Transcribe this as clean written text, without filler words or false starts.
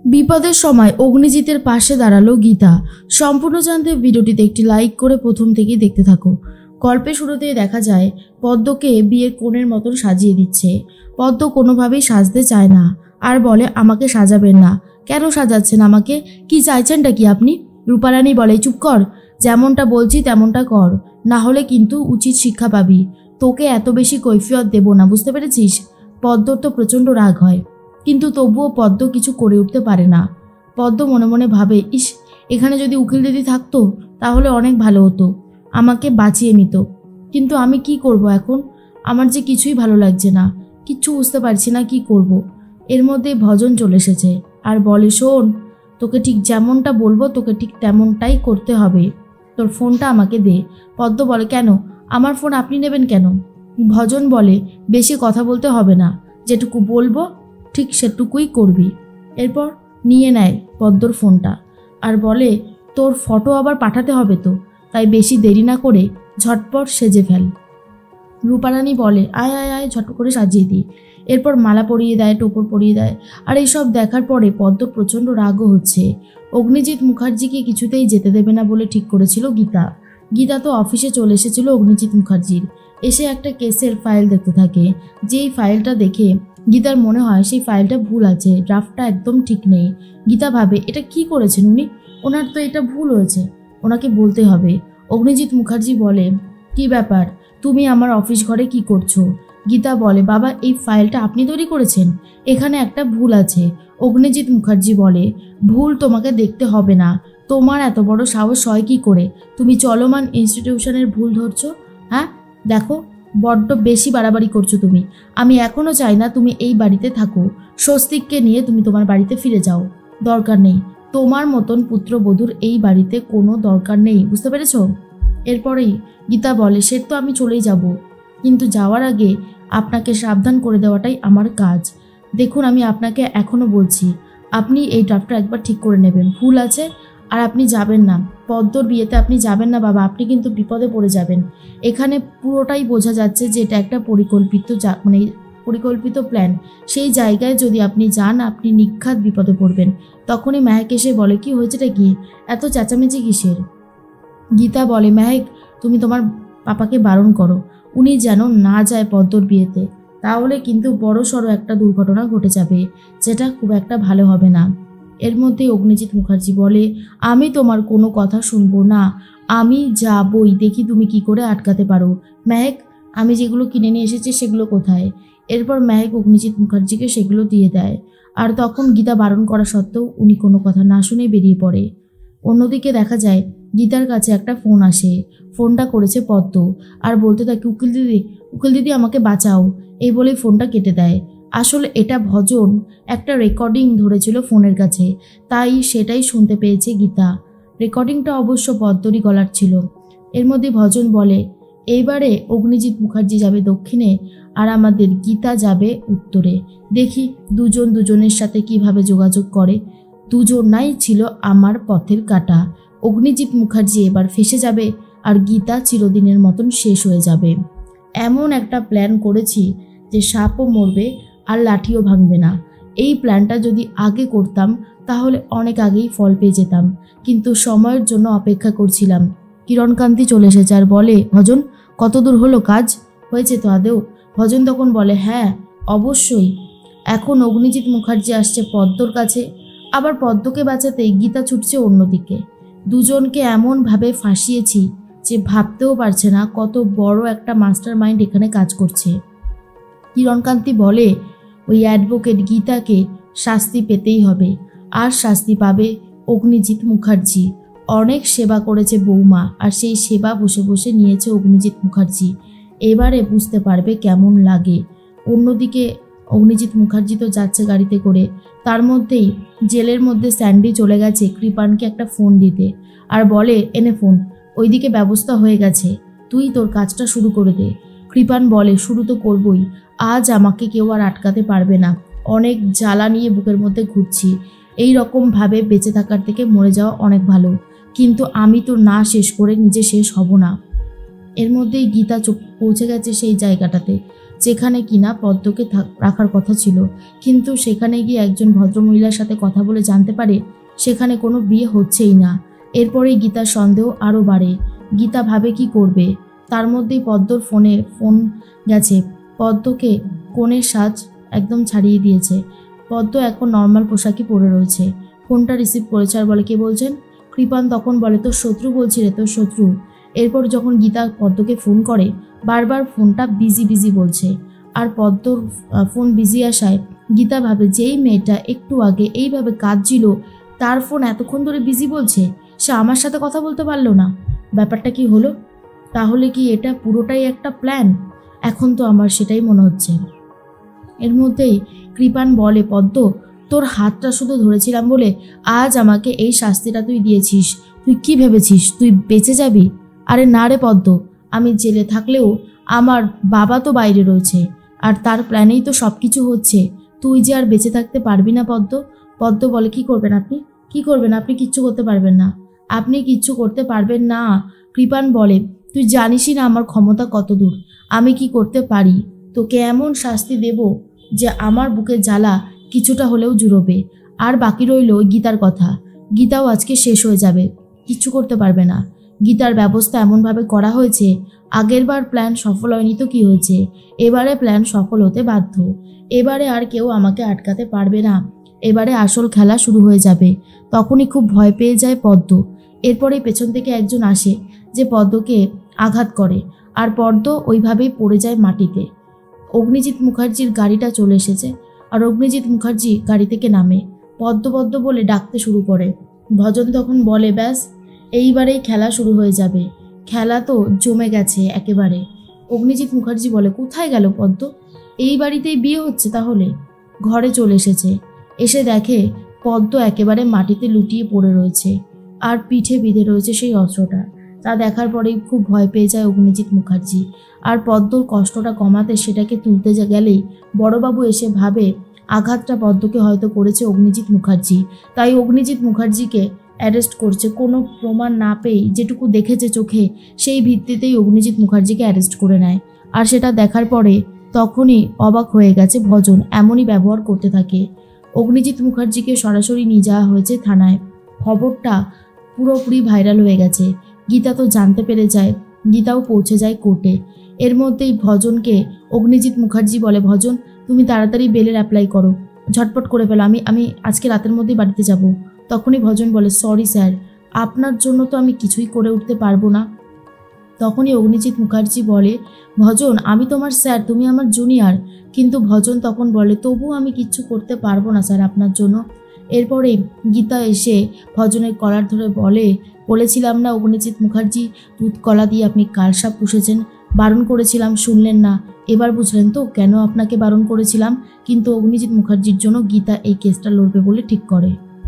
বিপদের সময় অগ্নিজিতের পাশে দাঁড়ালো গীতা। সম্পূর্ণ জানতে ভিডিওটিতে একটি লাইক করে প্রথম থেকেই দেখতে থাকো। গল্পের শুরুতেই দেখা যায় পদ্মকে বিয়ের কোণের মতন সাজিয়ে দিচ্ছে। পদ্ম কোনোভাবেই সাজতে চায় না আর বলে, আমাকে সাজাবেন না। কেন সাজাচ্ছেন আমাকে? কি চাইছেনটা কি আপনি? রূপারানী বলে, চুপ কর, যেমনটা বলছি তেমনটা কর, না হলে কিন্তু উচিত শিক্ষা পাবি। তোকে এত বেশি কৈফিয়ত দেব না, বুঝতে পেরেছিস? পদ্মর তো প্রচণ্ড রাগ হয়, কিন্তু তবুও পদ্ম কিছু করে উঠতে পারে না। পদ্ম মনে মনে ভাবে, ইস, এখানে যদি উকিল দিদি থাকতো তাহলে অনেক ভালো হতো, আমাকে বাঁচিয়ে নিত। কিন্তু আমি কি করব এখন? আমার যে কিছুই ভালো লাগছে না, কিচ্ছু বুঝতে পারছি না কি করব। এর মধ্যে ভজন চলে এসেছে আর বলে, শোন, তোকে ঠিক যেমনটা বলবো তোকে ঠিক তেমনটাই করতে হবে। তোর ফোনটা আমাকে দে। পদ্ম বলে, কেন? আমার ফোন আপনি নেবেন কেন? ভজন বলে, বেশি কথা বলতে হবে না, যেটুকু বলবো ঠিক সেটুকুই করবি। এরপর নিয়ে নেয় পদ্মর ফোনটা আর বলে, তোর ফটো আবার পাঠাতে হবে তো, তাই বেশি দেরি না করে ঝটপট সেজে ফেল। রূপারানী বলে, আয় আয় আয়, ঝট করে সাজিয়ে দিই। এরপর মালা পরিয়ে দেয়, টোপর পরিয়ে দেয়। আর এইসব দেখার পরে পদ্মর প্রচণ্ড রাগও হচ্ছে। অগ্নিজিৎ মুখার্জিকে কিছুতেই যেতে দেবে না বলে ঠিক করেছিল গীতা। গীতা তো অফিসে চলে এসেছিল অগ্নিজিৎ মুখার্জির। এসে একটা কেসের ফাইল দেখতে থাকে। যেই ফাইলটা দেখে গীতার মনে হয় সেই ফাইলটা ভুল আছে, ড্রাফটটা একদম ঠিক নেই। গীতা ভাবে, এটা কি করেছেন উনি? ওনার তো এটা ভুল হয়েছে, ওনাকে বলতে হবে। অগ্নিজিৎ মুখার্জি বলে, কি ব্যাপার, তুমি আমার অফিস ঘরে কি করছো? গীতা বলে, বাবা, এই ফাইলটা আপনি তৈরি করেছেন, এখানে একটা ভুল আছে। অগ্নিজিৎ মুখার্জি বলে, ভুল তোমাকে দেখতে হবে না, তোমার এত বড় সাহস হয় কি করে? তুমি চলমান ইনস্টিটিউশনের ভুল ধরছো? হ্যাঁ, দেখো, বড্ড বেশি বাড়াবাড়ি করছো তুমি। আমি এখনও চাই না তুমি এই বাড়িতে থাকো। স্বস্তিককে নিয়ে তুমি তোমার বাড়িতে ফিরে যাও, দরকার নেই। তোমার মতন পুত্রবধূর এই বাড়িতে কোনো দরকার নেই, বুঝতে পেরেছো? এরপরেই গীতা বলে, সে তো আমি চলেই যাব, কিন্তু যাওয়ার আগে আপনাকে সাবধান করে দেওয়াটাই আমার কাজ। দেখুন, আমি আপনাকে এখনও বলছি, আপনি এই ড্রাফটটা একবার ঠিক করে নেবেন, ভুল আছে। আর আপনি যাবেন না, পদ্মর বিয়েতে আপনি যাবেন না বাবা, আপনি কিন্তু বিপদে পড়ে যাবেন। এখানে পুরোটাই বোঝা যাচ্ছে যে এটা একটা পরিকল্পিত প্ল্যান। সেই জায়গায় যদি আপনি যান, আপনি নিখাত বিপদে পড়বেন। তখনই মেহেক এসে বলে, কি হয়েছেটা কি, এত চেঁচামেচি কিসের? গীতা বলে, মেহেক, তুমি তোমার পাপাকে বারণ করো, উনি যেন না যায় পদ্মর বিয়েতে, তাহলে কিন্তু বড় সড়ো একটা দুর্ঘটনা ঘটে যাবে, যেটা খুব একটা ভালো হবে না। এর মধ্যেই অগ্নিজিৎ মুখার্জি বলে, আমি তোমার কোনো কথা শুনবো না, আমি যাবই, দেখি তুমি কি করে আটকাতে পারো। মেহেক, আমি যেগুলো কিনে নিয়ে এসেছি সেগুলো কোথায়? এরপর মেহেক অগ্নিজিৎ মুখার্জিকে সেগুলো দিয়ে দেয়। আর তখন গীতা বারণ করা সত্ত্বেও উনি কোনো কথা না শুনে বেরিয়ে পড়ে। অন্যদিকে দেখা যায় গীতার কাছে একটা ফোন আসে। ফোনটা করেছে পদ্ম আর বলতে থাকে, উকিল দিদি আমাকে বাঁচাও, এই বলেই ফোনটা কেটে দেয়। আসলে এটা ভজন একটা রেকর্ডিং ধরেছিল ফোনের কাছে, তাই সেটাই শুনতে পেয়েছে গীতা। রেকর্ডিংটা অবশ্য পদ্মরই গলার ছিল। এর মধ্যে ভজন বলে, এইবারে অগ্নিজিৎ মুখার্জি যাবে দক্ষিণে আর আমাদের গীতা যাবে উত্তরে। দেখি দুজন দুজনের সাথে কিভাবে যোগাযোগ করে। দুজনাই ছিল আমার পথের কাঁটা। অগ্নিজিৎ মুখার্জি এবার ফেসে যাবে আর গীতা চিরদিনের মতন শেষ হয়ে যাবে। এমন একটা প্ল্যান করেছি যে সাপও মরবে আর লাঠিও ভাঙবে না। এই প্ল্যানটা যদি আগে করতাম তাহলে অনেক আগেই ফল পেয়ে যেতাম, কিন্তু সময়ের জন্য অপেক্ষা করছিলাম। কিরণকান্তি চলে এসেছে আর বলে, ভজন, কত দূর হলো কাজ? হয়েছে তো আদেও? ভজন তখন বলে, হ্যাঁ অবশ্যই। এখন অগ্নিজিৎ মুখার্জি আসছে পদ্মর কাছে, আবার পদ্মকে বাঁচাতে গীতা ছুটছে অন্যদিকে। দুজনকে এমনভাবে ফাঁসিয়েছি যে ভাবতেও পারছে না কত বড় একটা মাস্টার মাইন্ড এখানে কাজ করছে। কিরণকান্তি বলে, ওই অ্যাডভোকেট গীতাকে শাস্তি পেতেই হবে, আর শাস্তি পাবে অগ্নিজিৎ মুখার্জি। অনেক সেবা করেছে বৌমা, আর সেই সেবা বসে বসে নিয়েছে অগ্নিজিৎ মুখার্জি। এবারে বুঝতে পারবে কেমন লাগে। অন্যদিকে অগ্নিজিৎ মুখার্জি তো যাচ্ছে গাড়িতে করে, তার মধ্যেই জেলের মধ্যে স্যান্ডি চলে গেছে কৃপানকে একটা ফোন দিতে আর বলে, এনে ফোন, ওইদিকে ব্যবস্থা হয়ে গেছে, তুই তোর কাজটা শুরু করে দে। কৃপান বলে, শুরু তো করবই, আজ আমাকে কেউ আর আটকাতে পারবে না। অনেক জ্বালা নিয়ে বুকের মধ্যে ঘুরছি, এই রকমভাবে বেঁচে থাকার থেকে মরে যাওয়া অনেক ভালো, কিন্তু আমি তো না শেষ করে নিজে শেষ হব না। এর মধ্যেই গীতা পৌঁছে গেছে সেই জায়গাটাতে যেখানে কিনা পদ্মকে রাখার কথা ছিল, কিন্তু সেখানে গিয়ে একজন ভদ্রমহিলার সাথে কথা বলে জানতে পারে সেখানে কোনো বিয়ে হচ্ছেই না। এরপরেই গীতার সন্দেহ আরও বাড়ে। গীতা ভাবে কি করবে। তার মধ্যেই পদ্মর ফোন গেছে। পদ্মকে কনের সাজ একদম ছাড়িয়ে দিয়েছে। পদ্ম এখন নর্মাল পোশাকই পরে রয়েছে। ফোনটা রিসিভ করেছে আর বলে, কে বলছেন? কৃপান তখন বলে, তোর শত্রু বলছি রে, তোর শত্রু। এরপর যখন গীতা পদ্মকে ফোন করে, বারবার ফোনটা বিজি বলছে। আর পদ্মর ফোন বিজি আসায় গীতা ভাবে যেই মেয়েটা একটু আগে এইভাবে কাঁদছিল তার ফোন এতক্ষণ ধরে বিজি বলছে, সে আমার সাথে কথা বলতে পারলো না। ব্যাপারটা কি হলো? তাহলে কি এটা পুরোটাই একটা প্ল্যান? এখন তো আমার সেটাই মনে হচ্ছে। এর মধ্যেই কৃপান বলে, পদ্ম, তোর হাতটা শুধু ধরেছিলাম বলে আজ আমাকে এই শাস্তিটা তুই দিয়েছিস। তুই কি ভেবেছিস তুই বেঁচে যাবি? আরে না রে পদ্ম, আমি জেলে থাকলেও আমার বাবা তো বাইরে রয়েছে, আর তার প্ল্যানেই তো সব কিছু হচ্ছে। তুই যে আর বেঁচে থাকতে পারবি না পদ্ম। পদ্ম বলে, কি করবেন আপনি? কি করবেন আপনি? কিচ্ছু করতে পারবেন না। আপনি কিচ্ছু করতে পারবেন না। কৃপান বলে, তুই জানিসই না আমার ক্ষমতা কত দূর, আমি কি করতে পারি। তোকে এমন শাস্তি দেব যে আমার বুকের জ্বালা কিছুটা হলেও জুড়োবে। আর বাকি রইল গীতার কথা। গীতাও আজকে শেষ হয়ে যাবে, কিচ্ছু করতে পারবে না। গীতার ব্যবস্থা এমনভাবে করা হয়েছে, আগেরবার প্ল্যান সফল হয়নি তো কি হয়েছে, এবারে প্ল্যান সফল হতে বাধ্য। এবারে আর কেউ আমাকে আটকাতে পারবে না। এবারে আসল খেলা শুরু হয়ে যাবে। তখনই খুব ভয় পেয়ে যায় পদ্ম। এরপরে পেছন থেকে একজন আসে যে পদ্মকে আঘাত করে, আর পদ্ম ওইভাবেই পড়ে যায় মাটিতে। অগ্নিজিৎ মুখার্জির গাড়িটা চলে এসেছে, আর অগ্নিজিৎ মুখার্জি গাড়ি থেকে নামে। পদ্ম বলে ডাকতে শুরু করে। ভজন তখন বলে, ব্যাস এইবারেই খেলা শুরু হয়ে যাবে। খেলা তো জমে গেছে একেবারে। অগ্নিজিৎ মুখার্জি বলে, কোথায় গেল পদ্ম? এই বাড়িতেই বিয়ে হচ্ছে তাহলে? ঘরে চলে এসেছে। এসে দেখে পদ্ম একেবারে মাটিতে লুটিয়ে পড়ে রয়েছে, আর পিঠে বিঁধে রয়েছে সেই অস্ত্রটা। তা দেখার পরেই খুব ভয় পেয়ে যায় অগ্নিজিৎ মুখার্জি। আর পদ্মর কষ্টটা কমাতে সেটাকে তুলতে গেলেই বড়বাবু এসে ভাবে আঘাতটা পদ্মকে হয়তো করেছে অগ্নিজিৎ মুখার্জি, তাই অগ্নিজিৎ মুখার্জিকে অ্যারেস্ট করছে। কোনো প্রমাণ না পেয়েই যেটুকু দেখেছে চোখে সেই ভিত্তিতেই অগ্নিজিৎ মুখার্জিকে অ্যারেস্ট করে নেয়। আর সেটা দেখার পরে তখনই অবাক হয়ে গেছে ভজন, এমনই ব্যবহার করতে থাকে। অগ্নিজিৎ মুখার্জিকে সরাসরি নিয়ে যাওয়া হয়েছে থানায়। খবরটা পুরোপুরি ভাইরাল হয়ে গেছে। গীতা তো জানতে পেরে যায়, গীতাও পৌঁছে যায় কোর্টে। এর মধ্যেই ভজনকে অগ্নিজিৎ মুখার্জি বলে, ভজন তুমি তাড়াতাড়ি বেলের অ্যাপ্লাই করো, ঝটপট করে ফেলো, আমি আজকে রাতের মধ্যেই বাড়িতে যাব। তখনই ভজন বলে, সরি স্যার, আপনার জন্য তো আমি কিছুই করে উঠতে পারবো না। তখনই অগ্নিজিৎ মুখার্জি বলে, ভজন আমি তোমার স্যার, তুমি আমার জুনিয়র। কিন্তু ভজন তখন বলে, তবু আমি কিচ্ছু করতে পারবো না স্যার আপনার জন্য। এরপরে গীতা এসে ভজনের কলার ধরে বলেছিলাম না অগ্নিজিৎ মুখার্জি, দুধ কলা দিয়ে আপনি কালসাপ পুষেছেন, বারণ করেছিলাম শুনলেন না, এবার বুঝলেন তো কেন আপনাকে বারণ করেছিলাম। কিন্তু অগ্নিজিৎ মুখার্জির জন্য গীতা এই কেসটা লড়বে বলে ঠিক করে।